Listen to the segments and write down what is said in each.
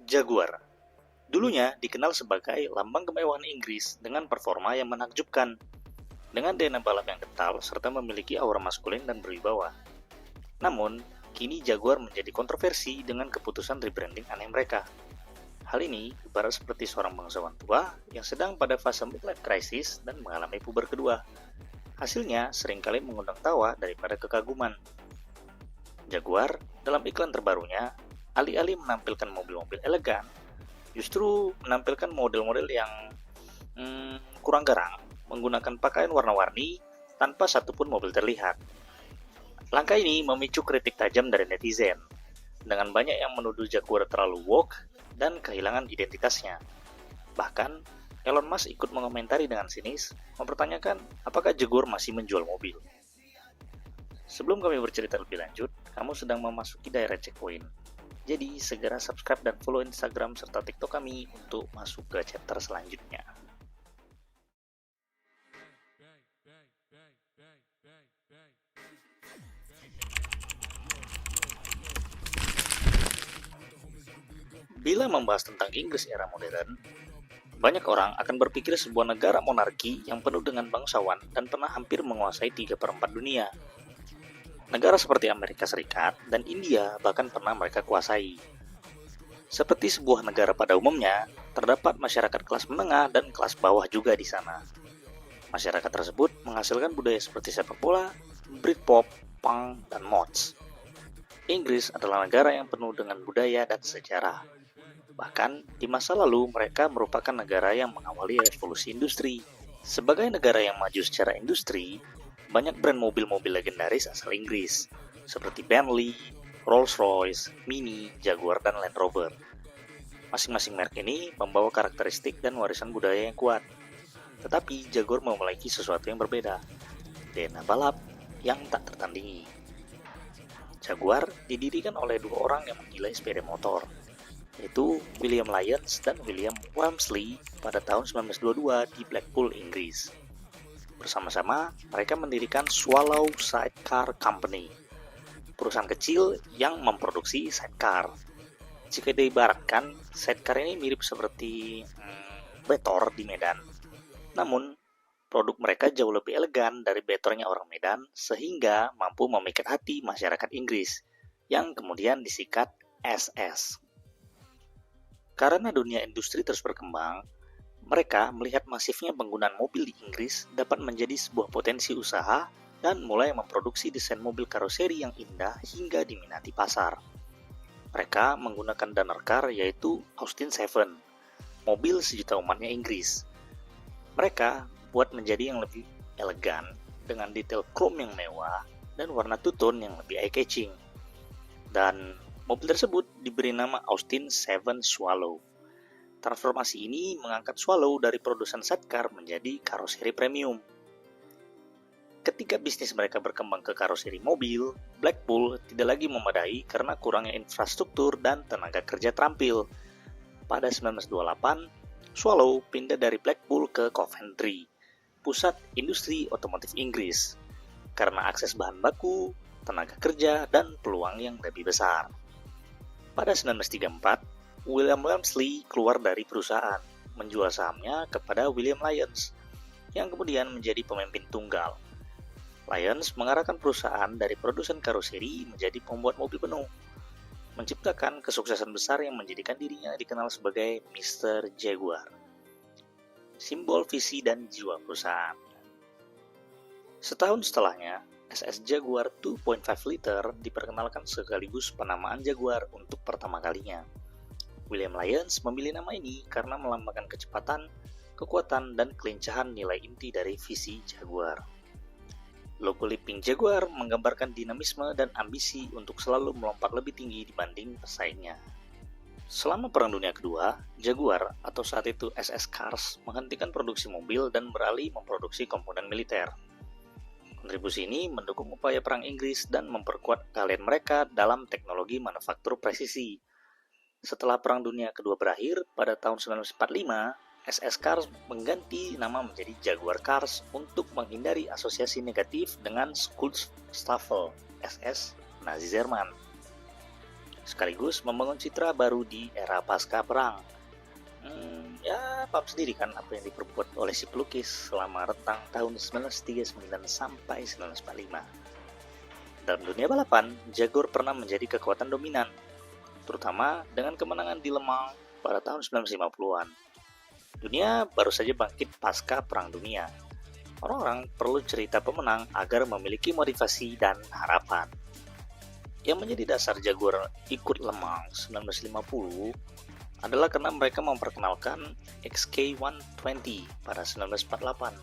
Jaguar. Dulunya dikenal sebagai lambang kemewahan Inggris dengan performa yang menakjubkan, dengan DNA balap yang kental serta memiliki aura maskulin dan berwibawa. Namun, kini Jaguar menjadi kontroversi dengan keputusan rebranding aneh mereka. Hal ini ibarat seperti seorang bangsawan tua yang sedang pada fase midlife crisis dan mengalami puber kedua. Hasilnya seringkali mengundang tawa daripada kekaguman. Jaguar, dalam iklan terbarunya, alih-alih menampilkan mobil-mobil elegan, justru menampilkan model-model yang kurang garang, menggunakan pakaian warna-warni tanpa satupun mobil terlihat. Langkah ini memicu kritik tajam dari netizen, dengan banyak yang menuduh Jaguar terlalu woke dan kehilangan identitasnya. Bahkan, Elon Musk ikut mengomentari dengan sinis, mempertanyakan apakah Jaguar masih menjual mobil. Sebelum kami bercerita lebih lanjut, kamu sedang memasuki daerah checkpoint. Jadi, segera subscribe dan follow Instagram serta TikTok kami untuk masuk ke chapter selanjutnya. Bila membahas tentang Inggris era modern, banyak orang akan berpikir sebuah negara monarki yang penuh dengan bangsawan dan pernah hampir menguasai 3/4 dunia. Negara seperti Amerika Serikat dan India bahkan pernah mereka kuasai. Seperti sebuah negara pada umumnya, terdapat masyarakat kelas menengah dan kelas bawah juga di sana. Masyarakat tersebut menghasilkan budaya seperti sepak bola, Britpop, punk, dan mods. Inggris adalah negara yang penuh dengan budaya dan sejarah. Bahkan, di masa lalu mereka merupakan negara yang mengawali revolusi industri. Sebagai negara yang maju secara industri, banyak brand mobil-mobil legendaris asal Inggris, seperti Bentley, Rolls-Royce, Mini, Jaguar, dan Land Rover. Masing-masing merek ini membawa karakteristik dan warisan budaya yang kuat. Tetapi Jaguar memiliki sesuatu yang berbeda, DNA balap yang tak tertandingi. Jaguar didirikan oleh dua orang yang menggilai sepeda motor, yaitu William Lyons dan William Walmsley pada tahun 1922 di Blackpool, Inggris. Bersama-sama, mereka mendirikan Swallow Sidecar Company, perusahaan kecil yang memproduksi sidecar. Jika diibaratkan, sidecar ini mirip seperti Betor di Medan. Namun, produk mereka jauh lebih elegan dari Betornya orang Medan, sehingga mampu memikat hati masyarakat Inggris, yang kemudian disikat SS. Karena dunia industri terus berkembang, mereka melihat masifnya penggunaan mobil di Inggris dapat menjadi sebuah potensi usaha dan mulai memproduksi desain mobil karoseri yang indah hingga diminati pasar. Mereka menggunakan Danner Car yaitu Austin 7, mobil sejuta umatnya Inggris. Mereka buat menjadi yang lebih elegan dengan detail chrome yang mewah dan warna two-tone yang lebih eye-catching. Dan mobil tersebut diberi nama Austin 7 Swallow. Transformasi ini mengangkat Swallow dari produsen sidecar menjadi karoseri premium. Ketika bisnis mereka berkembang ke karoseri mobil, Blackpool tidak lagi memadai karena kurangnya infrastruktur dan tenaga kerja terampil. Pada 1928, Swallow pindah dari Blackpool ke Coventry, pusat industri otomotif Inggris, karena akses bahan baku, tenaga kerja, dan peluang yang lebih besar. Pada 1934, William Walmsley keluar dari perusahaan, menjual sahamnya kepada William Lyons, yang kemudian menjadi pemimpin tunggal. Lyons mengarahkan perusahaan dari produsen karoseri menjadi pembuat mobil penuh, menciptakan kesuksesan besar yang menjadikan dirinya dikenal sebagai Mr. Jaguar, simbol visi dan jiwa perusahaan. Setahun setelahnya, SS Jaguar 2.5 liter diperkenalkan sekaligus penamaan Jaguar untuk pertama kalinya. William Lyons memilih nama ini karena melambangkan kecepatan, kekuatan, dan kelincahan nilai inti dari visi Jaguar. Logo Leaping Jaguar menggambarkan dinamisme dan ambisi untuk selalu melompat lebih tinggi dibanding pesaingnya. Selama Perang Dunia Kedua, Jaguar atau saat itu SS Cars menghentikan produksi mobil dan beralih memproduksi komponen militer. Kontribusi ini mendukung upaya Perang Inggris dan memperkuat keahlian mereka dalam teknologi manufaktur presisi. Setelah Perang Dunia Kedua berakhir, pada tahun 1945, SS Cars mengganti nama menjadi Jaguar Cars untuk menghindari asosiasi negatif dengan Schutzstaffel SS Nazi Jerman. sekaligus membangun citra baru di era pasca perang. Ya, paham sendiri kan apa yang diperbuat oleh si pelukis selama rentang tahun 1939 sampai 1945. Dalam dunia balapan, Jaguar pernah menjadi kekuatan dominan, terutama dengan kemenangan di Le Mans pada tahun 1950-an. Dunia baru saja bangkit pasca Perang Dunia. Orang-orang perlu cerita pemenang agar memiliki motivasi dan harapan. Yang menjadi dasar Jaguar ikut Le Mans 1950 adalah karena mereka memperkenalkan XK120 pada 1948,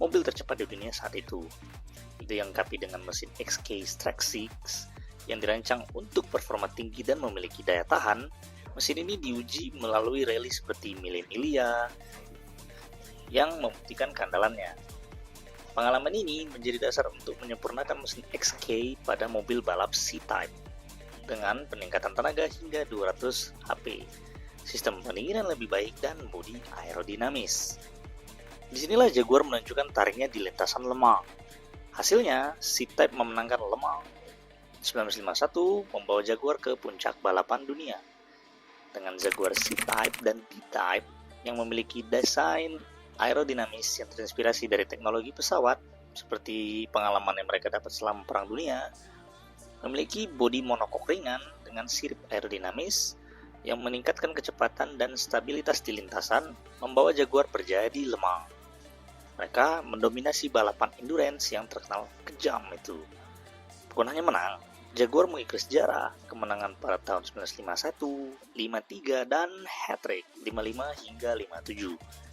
mobil tercepat di dunia saat itu. Dilengkapi dengan mesin XK Track 6 yang dirancang untuk performa tinggi dan memiliki daya tahan. Mesin ini diuji melalui rally seperti Mille Miglia yang membuktikan keandalannya. Pengalaman ini menjadi dasar untuk menyempurnakan mesin XK pada mobil balap C-Type dengan peningkatan tenaga hingga 200 HP, sistem pendinginan lebih baik, dan bodi aerodinamis. Disinilah Jaguar menunjukkan tariknya di lintasan Le Mans. Hasilnya, C-Type memenangkan Le Mans 1951, membawa Jaguar ke puncak balapan dunia. Dengan Jaguar C-Type dan D-Type yang memiliki desain aerodinamis yang terinspirasi dari teknologi pesawat, seperti pengalaman yang mereka dapat selama Perang Dunia, memiliki bodi monokok ringan dengan sirip aerodinamis yang meningkatkan kecepatan dan stabilitas di lintasan, membawa Jaguar berjaya di Le Mans. Mereka mendominasi balapan endurance yang terkenal kejam itu. Bukan hanya menang, Jaguar mengukir sejarah kemenangan pada tahun 1951, 53, dan hat-trick 55 hingga 57.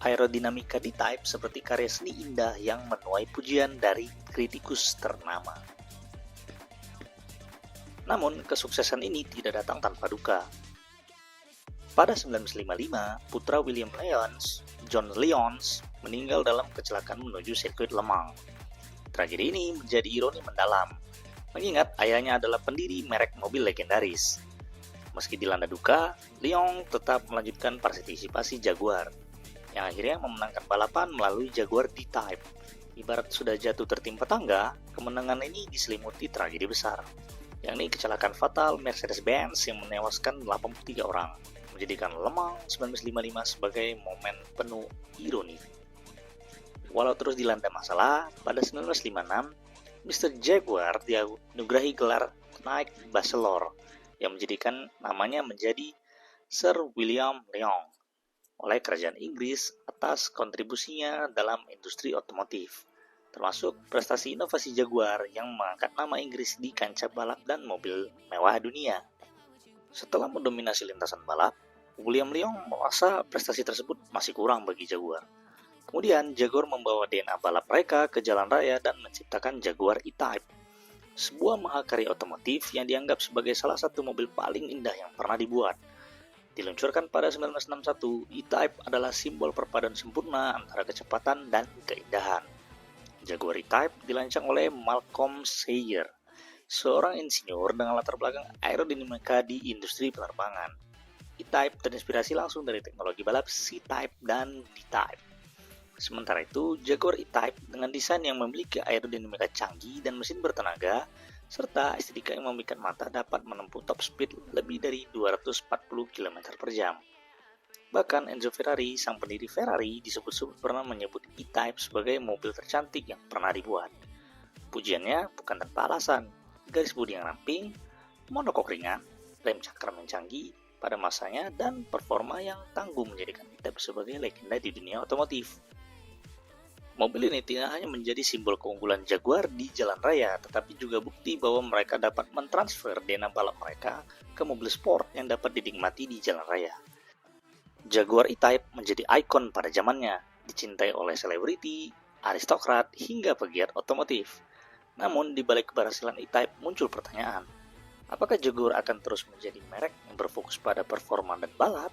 Aerodinamika D-Type seperti karya seni indah yang menuai pujian dari kritikus ternama. Namun, kesuksesan ini tidak datang tanpa duka. Pada 1955, putra William Lyons, John Lyons, meninggal dalam kecelakaan menuju sirkuit Le Mans. Tragedi ini menjadi ironi mendalam, mengingat ayahnya adalah pendiri merek mobil legendaris. Meski dilanda duka, Lyons tetap melanjutkan partisipasi Jaguar, yang akhirnya memenangkan balapan melalui Jaguar D-Type. Ibarat sudah jatuh tertimpa tangga, kemenangan ini diselimuti tragedi besar, yakni kecelakaan fatal Mercedes-Benz yang menewaskan 83 orang, menjadikan Le Mans 1955 sebagai momen penuh ironi. Walau terus dilanda masalah, pada 1956, Mr. Jaguar dianugerahi gelar Knight Bachelor yang menjadikan namanya menjadi Sir William Lyons oleh kerajaan Inggris atas kontribusinya dalam industri otomotif, termasuk prestasi inovasi Jaguar yang mengangkat nama Inggris di kancah balap dan mobil mewah dunia. Setelah mendominasi lintasan balap, William Lyons merasa prestasi tersebut masih kurang bagi Jaguar. Kemudian Jaguar membawa DNA balap mereka ke jalan raya dan menciptakan Jaguar E-Type, sebuah mahakarya otomotif yang dianggap sebagai salah satu mobil paling indah yang pernah dibuat. Diluncurkan pada 1961, E-Type adalah simbol perpaduan sempurna antara kecepatan dan keindahan. Jaguar E-Type dirancang oleh Malcolm Sayer, seorang insinyur dengan latar belakang aerodinamika di industri penerbangan. E-Type terinspirasi langsung dari teknologi balap C-Type dan D-Type. Sementara itu, Jaguar E-Type dengan desain yang memiliki aerodinamika canggih dan mesin bertenaga, serta estetika yang memikat mata, dapat menempuh top speed lebih dari 240 km per jam. Bahkan Enzo Ferrari, sang pendiri Ferrari, disebut-sebut pernah menyebut E-Type sebagai mobil tercantik yang pernah dibuat. Pujiannya bukan tanpa alasan, garis bodi yang ramping, monokok ringan, rem cakram yang canggih pada masanya, dan performa yang tangguh menjadikan E-Type sebagai legenda di dunia otomotif. Mobil ini tidak hanya menjadi simbol keunggulan Jaguar di jalan raya, tetapi juga bukti bahwa mereka dapat mentransfer DNA balap mereka ke mobil sport yang dapat dinikmati di jalan raya. Jaguar E-Type menjadi ikon pada zamannya, dicintai oleh selebriti, aristokrat, hingga pegiat otomotif. Namun, di balik keberhasilan E-Type muncul pertanyaan, apakah Jaguar akan terus menjadi merek yang berfokus pada performa dan balap,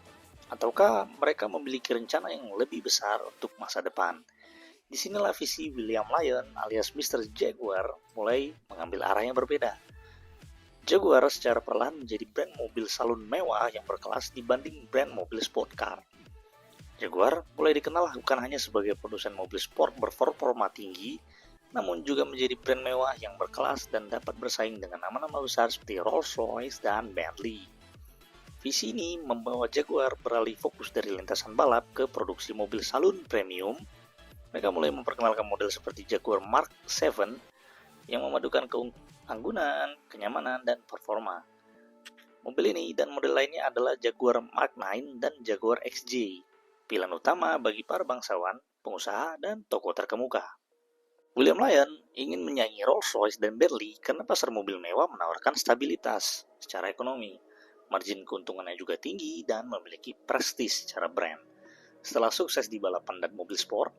ataukah mereka memiliki rencana yang lebih besar untuk masa depan? Disinilah visi William Lyons alias Mr. Jaguar mulai mengambil arah yang berbeda. Jaguar secara perlahan menjadi brand mobil salon mewah yang berkelas dibanding brand mobil sport car. Jaguar mulai dikenal bukan hanya sebagai produsen mobil sport berperforma tinggi, namun juga menjadi brand mewah yang berkelas dan dapat bersaing dengan nama-nama besar seperti Rolls-Royce dan Bentley. Visi ini membawa Jaguar beralih fokus dari lintasan balap ke produksi mobil salon premium. Mereka mulai memperkenalkan model seperti Jaguar Mark 7 yang memadukan keanggunan, kenyamanan, dan performa. Mobil ini dan model lainnya adalah Jaguar Mark 9 dan Jaguar XJ, pilihan utama bagi para bangsawan, pengusaha, dan tokoh terkemuka. William Lyon ingin menyaingi Rolls-Royce dan Bentley karena pasar mobil mewah menawarkan stabilitas secara ekonomi, margin keuntungannya juga tinggi, dan memiliki prestis secara brand. Setelah sukses di balapan dan mobil sport,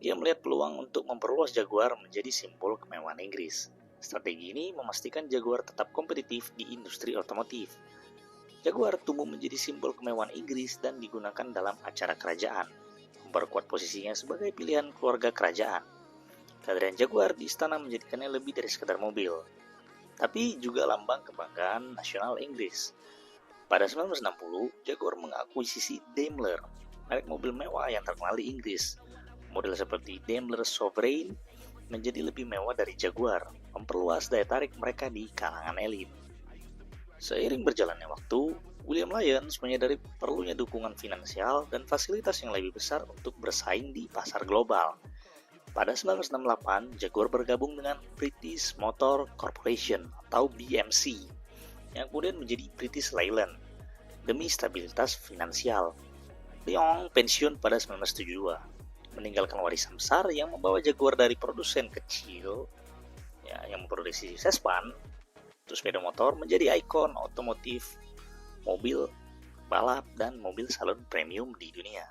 ia melihat peluang untuk memperluas Jaguar menjadi simbol kemewahan Inggris. Strategi ini memastikan Jaguar tetap kompetitif di industri otomotif. Jaguar tumbuh menjadi simbol kemewahan Inggris dan digunakan dalam acara kerajaan, memperkuat posisinya sebagai pilihan keluarga kerajaan. Kehadiran Jaguar di istana menjadikannya lebih dari sekedar mobil, tapi juga lambang kebanggaan nasional Inggris. Pada 1960, Jaguar mengakuisisi Daimler, merek mobil mewah yang terkenal di Inggris. Model seperti Daimler Sovereign menjadi lebih mewah dari Jaguar, memperluas daya tarik mereka di kalangan elit. Seiring berjalannya waktu, William Lyons menyadari perlunya dukungan finansial dan fasilitas yang lebih besar untuk bersaing di pasar global. Pada 1968, Jaguar bergabung dengan British Motor Corporation atau BMC, yang kemudian menjadi British Leyland, demi stabilitas finansial. Lyon pensiun pada 1972, meninggalkan warisan besar yang membawa Jaguar dari produsen kecil yang memproduksi sespan untuk sepeda motor menjadi ikon otomotif, mobil balap, dan mobil salon premium di dunia.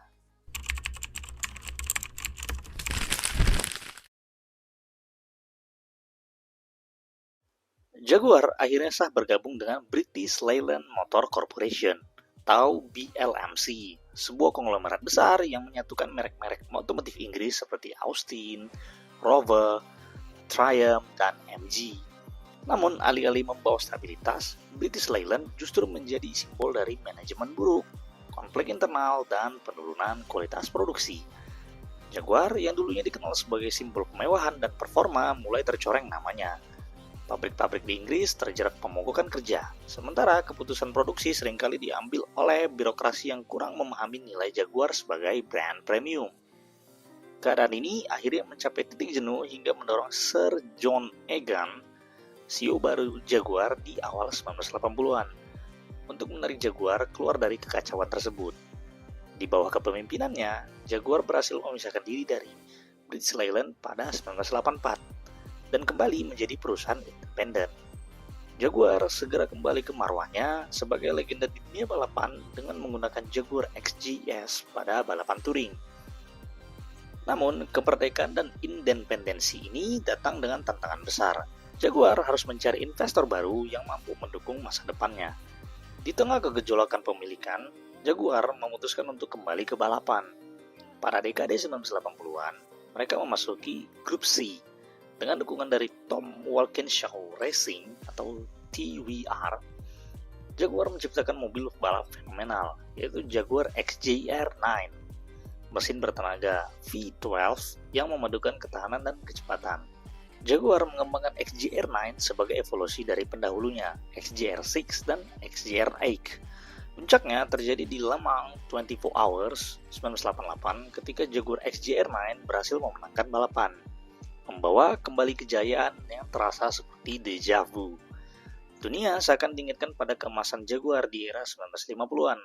Jaguar akhirnya sah bergabung dengan British Leyland Motor Corporation atau BLMC, sebuah konglomerat besar yang menyatukan merek-merek otomotif Inggris seperti Austin, Rover, Triumph, dan MG. Namun, alih-alih membawa stabilitas, British Leyland justru menjadi simbol dari manajemen buruk, konflik internal, dan penurunan kualitas produksi. Jaguar yang dulunya dikenal sebagai simbol kemewahan dan performa mulai tercoreng namanya. Pabrik-pabrik di Inggris terjerat pemogokan kerja, sementara keputusan produksi seringkali diambil oleh birokrasi yang kurang memahami nilai Jaguar sebagai brand premium. Keadaan ini akhirnya mencapai titik jenuh hingga mendorong Sir John Egan, CEO baru Jaguar di awal 1980-an, untuk menarik Jaguar keluar dari kekacauan tersebut. Di bawah kepemimpinannya, Jaguar berhasil memisahkan diri dari British Leyland pada 1984 dan kembali menjadi perusahaan independen. Jaguar segera kembali ke marwahnya sebagai legenda di dunia balapan dengan menggunakan Jaguar XJS pada balapan touring. Namun, kemerdekaan dan independensi ini datang dengan tantangan besar. Jaguar harus mencari investor baru yang mampu mendukung masa depannya. Di tengah kegejolakan pemilikan, Jaguar memutuskan untuk kembali ke balapan. Pada dekade 1980-an, mereka memasuki grup C dengan dukungan dari Tom Walkinshaw Racing atau TWR. Jaguar menciptakan mobil balap fenomenal, yaitu Jaguar XJR9, mesin bertenaga V12 yang memadukan ketahanan dan kecepatan. Jaguar mengembangkan XJR9 sebagai evolusi dari pendahulunya, XJR6 dan XJR8. Puncaknya terjadi di Le Mans 24 Hours 1988 ketika Jaguar XJR9 berhasil memenangkan balapan, membawa kembali kejayaan yang terasa seperti deja vu. Dunia seakan diingatkan pada keemasan Jaguar di era 1950-an.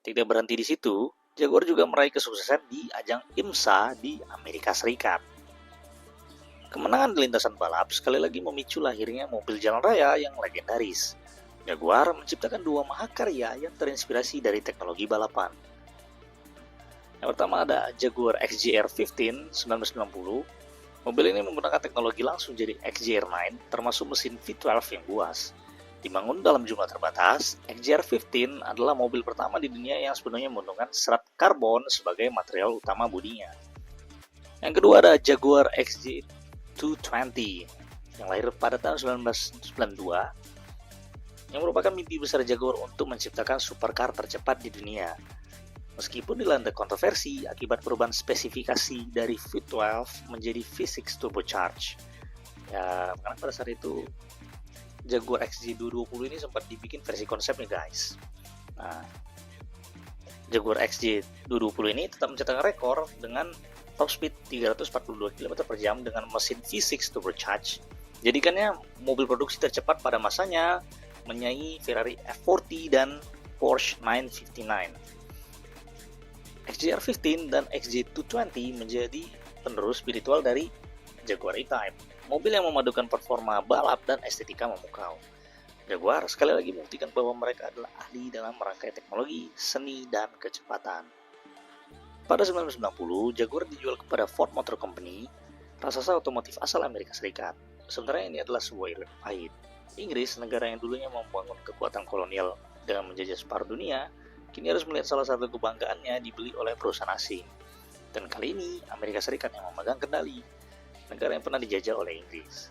Tidak berhenti di situ, Jaguar juga meraih kesuksesan di ajang IMSA di Amerika Serikat. Kemenangan di lintasan balap sekali lagi memicu lahirnya mobil jalan raya yang legendaris. Jaguar menciptakan dua mahakarya yang terinspirasi dari teknologi balapan. Yang pertama ada Jaguar XJR15 1990. Mobil ini menggunakan teknologi langsung jadi XJR9, termasuk mesin V12 yang buas. Dibangun dalam jumlah terbatas, XJR15 adalah mobil pertama di dunia yang sepenuhnya menggunakan serat karbon sebagai material utama bodinya. Yang kedua ada Jaguar XJ220, yang lahir pada tahun 1992, yang merupakan mimpi besar Jaguar untuk menciptakan supercar tercepat di dunia. Meskipun dilanda kontroversi akibat perubahan spesifikasi dari V12 menjadi V6 turbocharged. Ya, karena pada saat itu Jaguar XJ220 ini sempat dibikin versi konsepnya guys. Nah, Jaguar XJ220 ini tetap mencetakkan rekor dengan top speed 342 km per jam dengan mesin V6 turbocharged. Jadikannya mobil produksi tercepat pada masanya, menyaingi Ferrari F40 dan Porsche 959. XJR15 dan XJ220 menjadi penerus spiritual dari Jaguar E-Type, mobil yang memadukan performa balap dan estetika memukau. Jaguar sekali lagi membuktikan bahwa mereka adalah ahli dalam merangkai teknologi, seni, dan kecepatan. Pada 1990, Jaguar dijual kepada Ford Motor Company, raksasa otomotif asal Amerika Serikat. Sementara ini adalah sebuah ilusi pahit. Inggris, negara yang dulunya membangun kekuatan kolonial dengan menjajah separuh dunia, kini harus melihat salah satu kebanggaannya dibeli oleh perusahaan asing. Dan kali ini, Amerika Serikat yang memegang kendali, negara yang pernah dijajah oleh Inggris.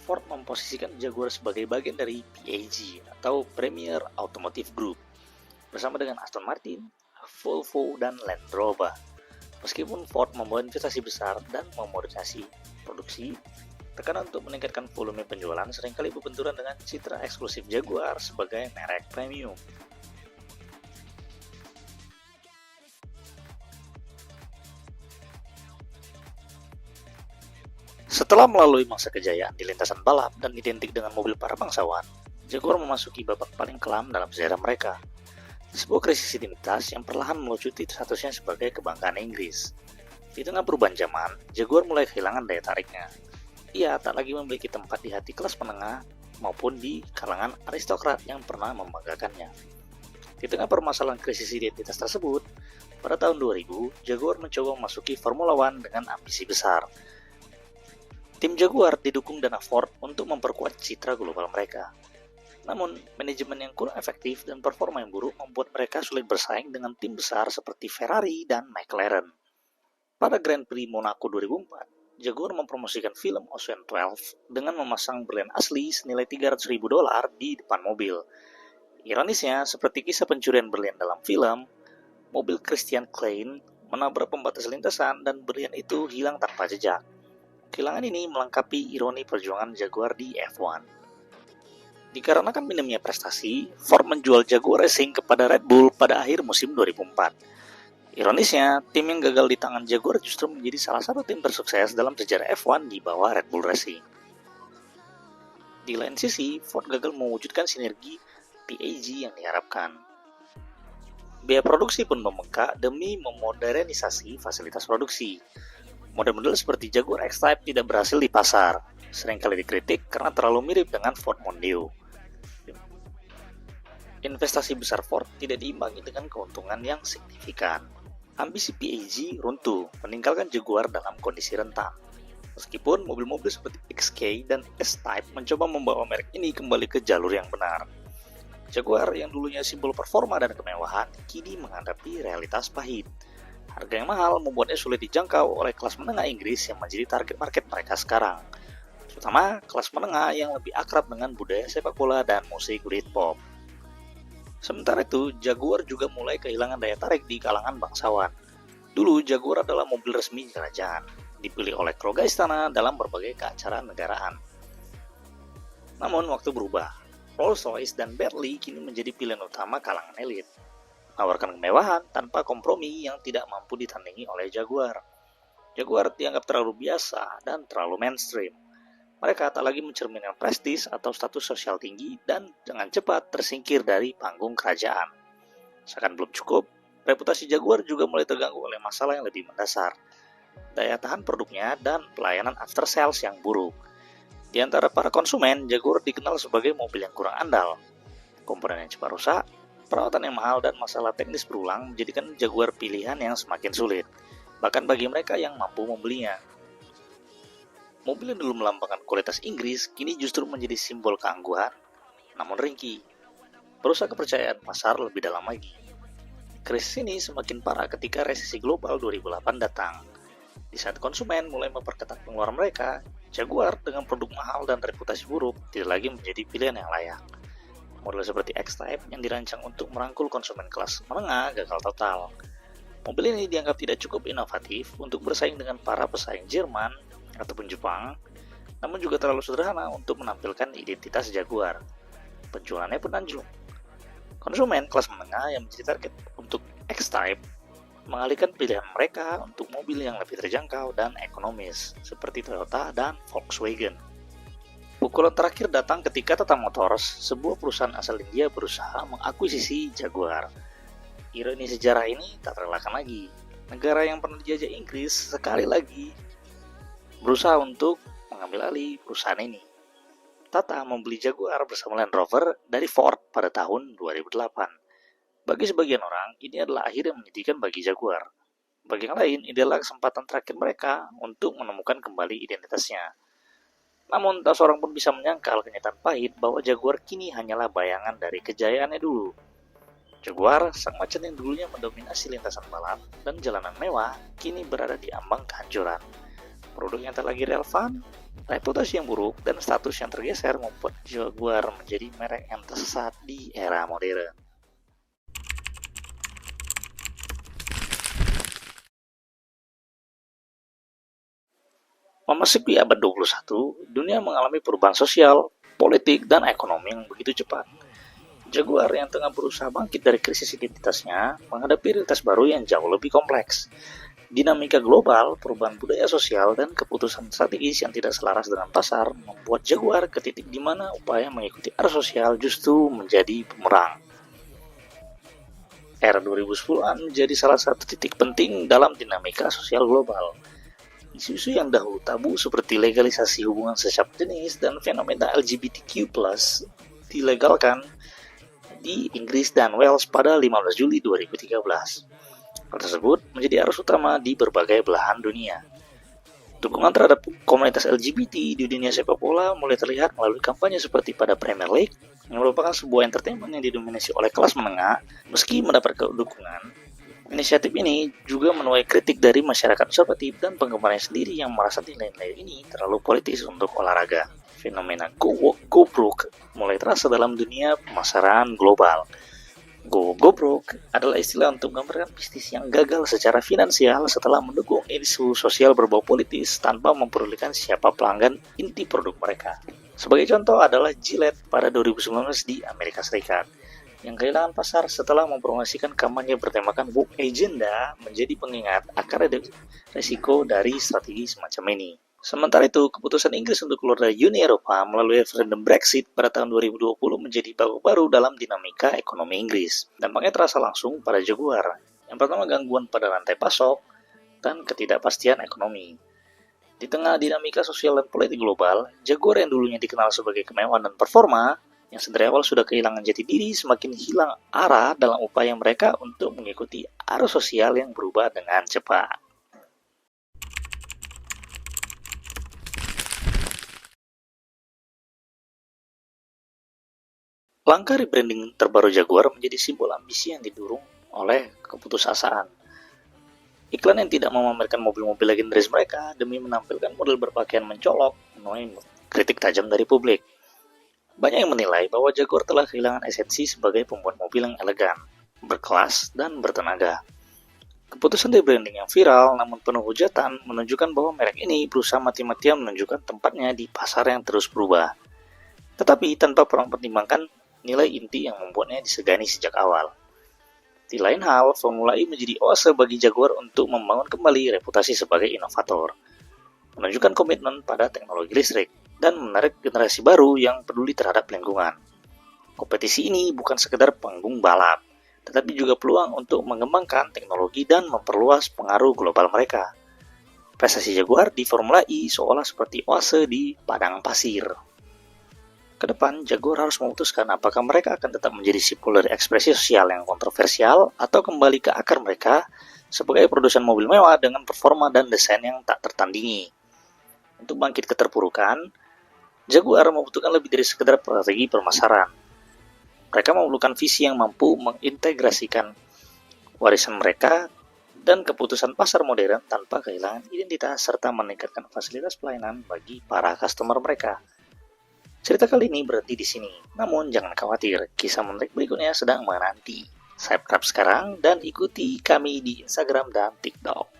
Ford memposisikan Jaguar sebagai bagian dari PAG atau Premier Automotive Group, bersama dengan Aston Martin, Volvo, dan Land Rover. Meskipun Ford membawa investasi besar dan memodifikasi produksi, tekanan untuk meningkatkan volume penjualan seringkali berbenturan dengan citra eksklusif Jaguar sebagai merek premium. Setelah melalui masa kejayaan di lintasan balap dan identik dengan mobil para bangsawan, Jaguar memasuki babak paling kelam dalam sejarah mereka. Sebuah krisis identitas yang perlahan melucuti statusnya sebagai kebanggaan Inggris. Di tengah perubahan zaman, Jaguar mulai kehilangan daya tariknya. Ia tak lagi memiliki tempat di hati kelas menengah maupun di kalangan aristokrat yang pernah membanggakannya. Di tengah permasalahan krisis identitas tersebut, pada tahun 2000, Jaguar mencoba memasuki Formula One dengan ambisi besar. Tim Jaguar didukung dana Ford untuk memperkuat citra global mereka. Namun, manajemen yang kurang efektif dan performa yang buruk membuat mereka sulit bersaing dengan tim besar seperti Ferrari dan McLaren. Pada Grand Prix Monaco 2004, Jaguar mempromosikan film Ocean 12 dengan memasang berlian asli senilai $300.000 di depan mobil. Ironisnya, seperti kisah pencurian berlian dalam film, mobil Christian Klein menabrak pembatas lintasan dan berlian itu hilang tanpa jejak. Kehilangan ini melengkapi ironi perjuangan Jaguar di F1. Dikarenakan minimnya prestasi, Ford menjual Jaguar Racing kepada Red Bull pada akhir musim 2004. Ironisnya, tim yang gagal di tangan Jaguar justru menjadi salah satu tim tersukses dalam sejarah F1 di bawah Red Bull Racing. Di lain sisi, Ford gagal mewujudkan sinergi PAG yang diharapkan. Biaya produksi pun membengkak demi memodernisasi fasilitas produksi. Model-model seperti Jaguar X-Type tidak berhasil di pasar, seringkali dikritik karena terlalu mirip dengan Ford Mondeo. Investasi besar Ford tidak diimbangi dengan keuntungan yang signifikan. Ambisi PAG runtuh, meninggalkan Jaguar dalam kondisi rentan. Meskipun mobil-mobil seperti XK dan S-Type mencoba membawa merek ini kembali ke jalur yang benar. Jaguar yang dulunya simbol performa dan kemewahan, kini menghadapi realitas pahit. Harga yang mahal membuatnya sulit dijangkau oleh kelas menengah Inggris yang menjadi target market mereka sekarang, terutama kelas menengah yang lebih akrab dengan budaya sepak bola dan musik Britpop. Sementara itu, Jaguar juga mulai kehilangan daya tarik di kalangan bangsawan. Dulu, Jaguar adalah mobil resmi kerajaan, dipilih oleh keluarga istana dalam berbagai keacaraan negaraan. Namun, waktu berubah. Rolls-Royce dan Bentley kini menjadi pilihan utama kalangan elit, menawarkan kemewahan tanpa kompromi yang tidak mampu ditandingi oleh Jaguar. Jaguar dianggap terlalu biasa dan terlalu mainstream. Mereka tak lagi mencerminkan prestis atau status sosial tinggi dan dengan cepat tersingkir dari panggung kerajaan. Seakan belum cukup, reputasi Jaguar juga mulai terganggu oleh masalah yang lebih mendasar, daya tahan produknya dan pelayanan after sales yang buruk. Di antara para konsumen, Jaguar dikenal sebagai mobil yang kurang andal, komponen yang cepat rusak, perawatan yang mahal dan masalah teknis berulang menjadikan Jaguar pilihan yang semakin sulit, bahkan bagi mereka yang mampu membelinya. Mobil yang dulu melambangkan kualitas Inggris kini justru menjadi simbol keangguhan, namun ringkih. Merusak kepercayaan pasar lebih dalam lagi. Krisis ini semakin parah ketika resesi global 2008 datang. Di saat konsumen mulai memperketat pengeluaran mereka, Jaguar dengan produk mahal dan reputasi buruk tidak lagi menjadi pilihan yang layak. Model seperti X-Type yang dirancang untuk merangkul konsumen kelas menengah gagal total. Mobil ini dianggap tidak cukup inovatif untuk bersaing dengan para pesaing Jerman ataupun Jepang, namun juga terlalu sederhana untuk menampilkan identitas Jaguar. Penjualannya pun anjlok. Konsumen kelas menengah yang menjadi target untuk X-Type mengalihkan pilihan mereka untuk mobil yang lebih terjangkau dan ekonomis, seperti Toyota dan Volkswagen. Pukulan terakhir datang ketika Tata Motors, sebuah perusahaan asal India, berusaha mengakuisisi Jaguar. Ironi sejarah ini tak terelakkan lagi. Negara yang pernah dijajah Inggris sekali lagi berusaha untuk mengambil alih perusahaan ini. Tata membeli Jaguar bersama Land Rover dari Ford pada tahun 2008. Bagi sebagian orang, ini adalah akhir yang menyedihkan bagi Jaguar. Bagi yang lain, ini adalah kesempatan terakhir mereka untuk menemukan kembali identitasnya. Namun, tak seorang pun bisa menyangkal kenyataan pahit bahwa Jaguar kini hanyalah bayangan dari kejayaannya dulu. Jaguar, sang macan yang dulunya mendominasi lintasan balap dan jalanan mewah, kini berada di ambang kehancuran. Produk yang tak lagi relevan, reputasi yang buruk, dan status yang tergeser membuat Jaguar menjadi merek yang tersesat di era modern. Memasuki abad 21, dunia mengalami perubahan sosial, politik, dan ekonomi yang begitu cepat. Jaguar yang tengah berusaha bangkit dari krisis identitasnya menghadapi realitas baru yang jauh lebih kompleks. Dinamika global, perubahan budaya sosial, dan keputusan strategis yang tidak selaras dengan pasar membuat Jaguar ke titik di mana upaya mengikuti arus sosial justru menjadi bumerang. Era 2010-an menjadi salah satu titik penting dalam dinamika sosial global. Isu-isu yang dahulu tabu seperti legalisasi hubungan sesama jenis dan fenomena LGBTQ+ dilegalkan di Inggris dan Wales pada 15 Juli 2013. Hal tersebut menjadi arus utama di berbagai belahan dunia. Dukungan terhadap komunitas LGBT di dunia sepak bola mulai terlihat melalui kampanye seperti pada Premier League, yang merupakan sebuah entertainment yang didominasi oleh kelas menengah. Meski mendapat dukungan, inisiatif ini juga menuai kritik dari masyarakat konservatif dan penggemarnya sendiri yang merasa nilai-nilai ini terlalu politis untuk olahraga. Fenomena Go Woke Go Broke mulai terasa dalam dunia pemasaran global. Go Broke adalah istilah untuk menggambarkan bisnis yang gagal secara finansial setelah mendukung isu sosial berbau politis tanpa memperdulikan siapa pelanggan inti produk mereka. Sebagai contoh adalah Gillette pada 2019 di Amerika Serikat, yang kehilangan pasar setelah mempromosikan kampanye bertemakan Woke Agenda menjadi pengingat akar resiko dari strategi semacam ini. Sementara itu, keputusan Inggris untuk keluar dari Uni Eropa melalui referendum Brexit pada tahun 2020 menjadi babak baru dalam dinamika ekonomi Inggris. Dampaknya terasa langsung pada Jaguar. Yang pertama, gangguan pada rantai pasok dan ketidakpastian ekonomi. Di tengah dinamika sosial dan politik global, Jaguar yang dulunya dikenal sebagai kemewahan dan performa, yang sedari awal sudah kehilangan jati diri, semakin hilang arah dalam upaya mereka untuk mengikuti arus sosial yang berubah dengan cepat. Langkah rebranding terbaru Jaguar menjadi simbol ambisi yang didorong oleh keputusasaan. Iklan yang tidak memamerkan mobil-mobil legendaris mereka demi menampilkan model berpakaian mencolok menuai kritik tajam dari publik. Banyak yang menilai bahwa Jaguar telah kehilangan esensi sebagai pembuat mobil yang elegan, berkelas, dan bertenaga. Keputusan rebranding yang viral namun penuh hujatan menunjukkan bahwa merek ini berusaha mati-matian menunjukkan tempatnya di pasar yang terus berubah. Tetapi tanpa perlu mempertimbangkan nilai inti yang membuatnya disegani sejak awal. Di lain hal, Formula E menjadi oase bagi Jaguar untuk membangun kembali reputasi sebagai inovator, menunjukkan komitmen pada teknologi listrik, dan menarik generasi baru yang peduli terhadap lingkungan. Kompetisi ini bukan sekedar panggung balap, tetapi juga peluang untuk mengembangkan teknologi dan memperluas pengaruh global mereka. Prestasi Jaguar di Formula E seolah seperti oase di padang pasir. Kedepan, Jaguar harus memutuskan apakah mereka akan tetap menjadi simbol dari ekspresi sosial yang kontroversial atau kembali ke akar mereka sebagai produsen mobil mewah dengan performa dan desain yang tak tertandingi. Untuk bangkit keterpurukan, Jaguar membutuhkan lebih dari sekedar strategi pemasaran. Mereka memerlukan visi yang mampu mengintegrasikan warisan mereka dan keputusan pasar modern tanpa kehilangan identitas serta meningkatkan fasilitas pelayanan bagi para customer mereka. Cerita kali ini berhenti di sini, namun jangan khawatir, kisah menarik berikutnya sedang menanti. Subscribe sekarang dan ikuti kami di Instagram dan TikTok.